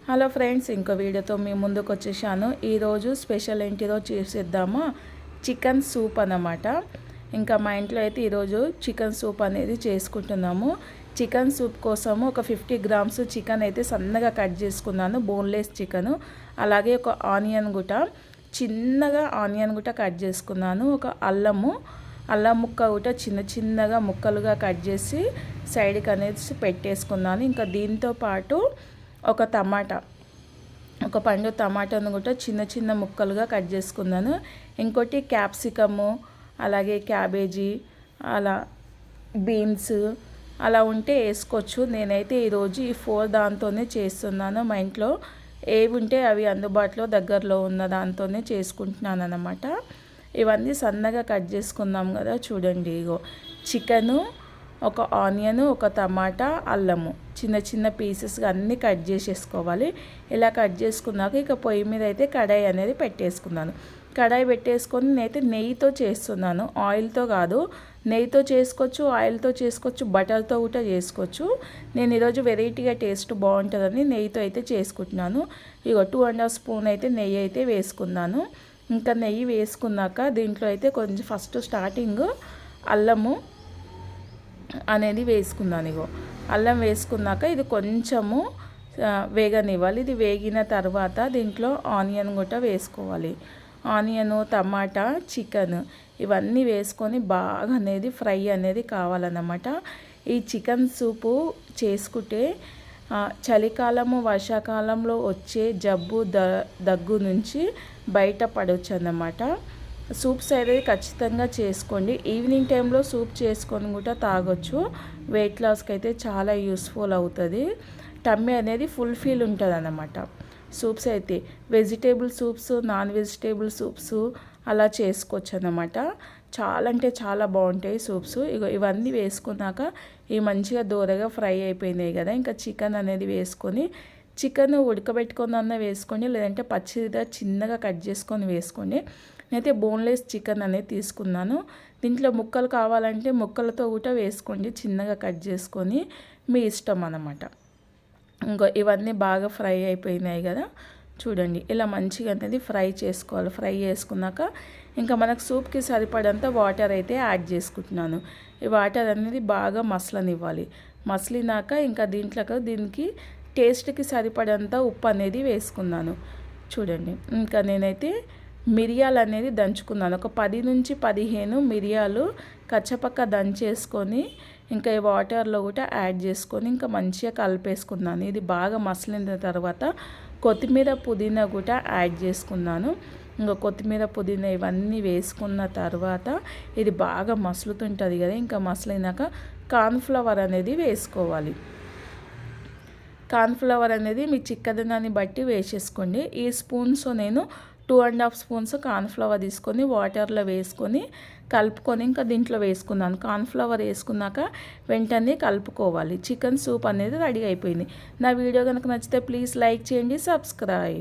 Hello friends, ఇంకో వీడియోతో మీ ముందుకు వచ్చేసాను. ఈరోజు స్పెషల్ ఏంటిదో చేసేద్దాము. చికెన్ సూప్ అన్నమాట. ఇంకా మా ఇంట్లో అయితే ఈరోజు చికెన్ సూప్ అనేది చేసుకుంటున్నాము. చికెన్ సూప్ కోసము ఒక 50 గ్రామ్స్ చికెన్ అయితే సన్నగా కట్ చేసుకున్నాను, బోన్లెస్ చికెను. అలాగే ఒక ఆనియన్ గుట, చిన్నగా ఆనియన్ గుట కట్ చేసుకున్నాను. ఒక అల్లం ముక్క కూడా చిన్నగా ముక్కలుగా కట్ చేసి సైడ్కి అనేది పెట్టేసుకున్నాను. ఇంకా దీంతో పాటు ఒక పండు టమాటాను కూడా చిన్న ముక్కలుగా కట్ చేసుకున్నాను. ఇంకోటి క్యాప్సికము, అలాగే క్యాబేజీ, అలా బీన్స్ అలా ఉంటే వేసుకోవచ్చు. నేనైతే ఈరోజు ఈ 4 దాంతోనే చేస్తున్నాను. మా ఇంట్లో ఏవి ఉంటే అవి అందుబాటులో దగ్గరలో ఉన్న దాంతోనే చేసుకుంటున్నాను అన్నమాట. ఇవన్నీ సన్నగా కట్ చేసుకున్నాం కదా, చూడండి. ఇగో చికెను, ఒక ఆనియన్, ఒక టమాటా, అల్లము చిన్న పీసెస్గా అన్నీ కట్ చేసేసుకోవాలి. ఇలా కట్ చేసుకున్నాక ఇక పొయ్యి మీద అయితే కడాయి అనేది పెట్టేసుకున్నాను. కడాయి పెట్టేసుకొని నేనైతే నెయ్యితో చేస్తున్నాను, ఆయిల్తో కాదు. నెయ్యితో చేసుకోవచ్చు, ఆయిల్తో చేసుకోవచ్చు, బటర్తో కూడా చేసుకోవచ్చు. నేను ఈరోజు వెరైటీగా టేస్ట్ బాగుంటుందని నెయ్యితో అయితే చేసుకుంటున్నాను. ఇక 2.5 స్పూన్ అయితే నెయ్యి అయితే వేసుకున్నాను. ఇంకా నెయ్యి వేసుకున్నాక దీంట్లో అయితే కొంచెం ఫస్ట్ స్టార్టింగ్ అల్లము అనేది వేసుకున్నాను. ఇగో అల్లం వేసుకున్నాక ఇది కొంచెము వేగనివ్వాలి. ఇది వేగిన తర్వాత దీంట్లో ఆనియన్ కూడా వేసుకోవాలి. ఆనియను, టమాటా, చికెన్ ఇవన్నీ వేసుకొని బాగా అనేది ఫ్రై అనేది కావాలన్నమాట. ఈ చికెన్ సూపు చేసుకుంటే చలికాలము, వర్షాకాలంలో వచ్చే జబ్బు దగ్గు నుంచి బయటపడవచ్చు అన్నమాట. సూప్స్ అయితే ఖచ్చితంగా చేసుకోండి. ఈవినింగ్ టైంలో సూప్ చేసుకొని కూడా తాగొచ్చు. వెయిట్ లాస్కి అయితే చాలా యూస్ఫుల్ అవుతుంది. టమ్మీ అనేది ఫుల్ఫిల్ ఉంటుంది అన్నమాట. సూప్స్ అయితే vegetable soups, non vegetable soups అలా చేసుకోవచ్చు అన్నమాట. చాలా అంటే చాలా బాగుంటాయి సూప్స్. ఇవన్నీ వేసుకున్నాక ఇవి మంచిగా దూరగా ఫ్రై అయిపోయినాయి కదా, ఇంకా చికెన్ అనేది వేసుకొని, చికెన్ ఉడకబెట్టుకొని వేసుకోండి, లేదంటే పచ్చిగా చిన్నగా కట్ చేసుకొని వేసుకోండి. నేనైతే బోన్లెస్ చికెన్ అనేది తీసుకున్నాను. దీంట్లో ముక్కలు కావాలంటే ముక్కలతో కూడా వేసుకోండి, చిన్నగా కట్ చేసుకొని, మీ ఇష్టం అన్నమాట. ఇవన్నీ బాగా ఫ్రై అయిపోయినాయి కదా, చూడండి. ఇలా మంచిగా అనేది ఫ్రై చేసుకోవాలి. ఫ్రై చేసుకున్నాక ఇంకా మనకు సూప్కి సరిపడంత వాటర్ అయితే యాడ్ చేసుకుంటున్నాను. ఈ వాటర్ అనేది బాగా మసలనివ్వాలి. మసలినాక ఇంకా దీనికి టేస్ట్కి సరిపడంత ఉప్పు అనేది వేసుకున్నాను. చూడండి, ఇంకా నేనైతే మిరియాలు అనేది దంచుకున్నాను. ఒక 10 నుంచి 15 మిరియాలు కచ్చపక్క దంచేసుకొని ఇంకా ఈ వాటర్లో కూడా యాడ్ చేసుకొని ఇంకా మంచిగా కలిపేసుకున్నాను. ఇది బాగా మసలిన తర్వాత కొత్తిమీర, పుదీనా కూడా యాడ్ చేసుకున్నాను. ఇంకా కొత్తిమీర, పుదీనా ఇవన్నీ వేసుకున్న తర్వాత ఇది బాగా మసులుతుంటుంది కదా, ఇంకా మసలినాక కార్న్ఫ్లవర్ అనేది వేసుకోవాలి. కార్న్ఫ్లవర్ అనేది మీ చిక్కదనాన్ని బట్టి వేసేసుకోండి. ఈ స్పూన్స్ నేను 2.5 స్పూన్స్ కార్న్ఫ్లవర్ తీసుకొని వాటర్లో వేసుకొని కలుపుకొని ఇంకా దీంట్లో వేసుకున్నాను. కార్న్ఫ్లవర్ వేసుకున్నాక వెంటనే కలుపుకోవాలి. చికెన్ సూప్ అనేది రెడీ అయిపోయింది. నా వీడియో కనుక నచ్చితే ప్లీజ్ లైక్ చేయండి, సబ్స్క్రైబ్.